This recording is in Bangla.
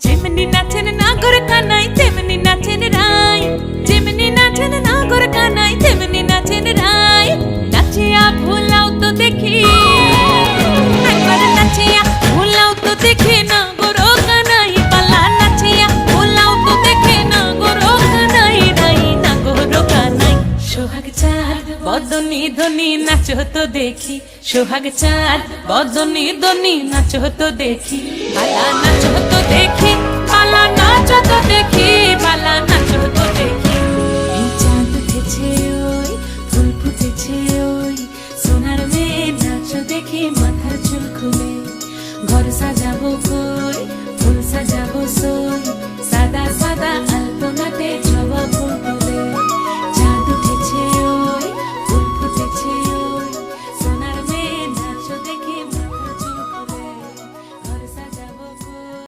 যেমনি নাচেন নাগর কানাই তেমনি নাচেন রাই, যেমনি নাচেন নাগর কানাই তেমনি নাচেন রাই। নাচিয়া ভোলাও তো দেখি, একবার নাচিয়া ভোলাও তো দেখি নাগর কানাই পালা। নাচিয়া ভোলাও তো দেখি নাগর কানাই রাই, নাগর কানাই। সোহাগ চাঁদ বদনি ধনি নাচো তো দেখি, সোহাগ চাঁদ বদনি ধনি নাচো তো দেখি, পালা নাচো।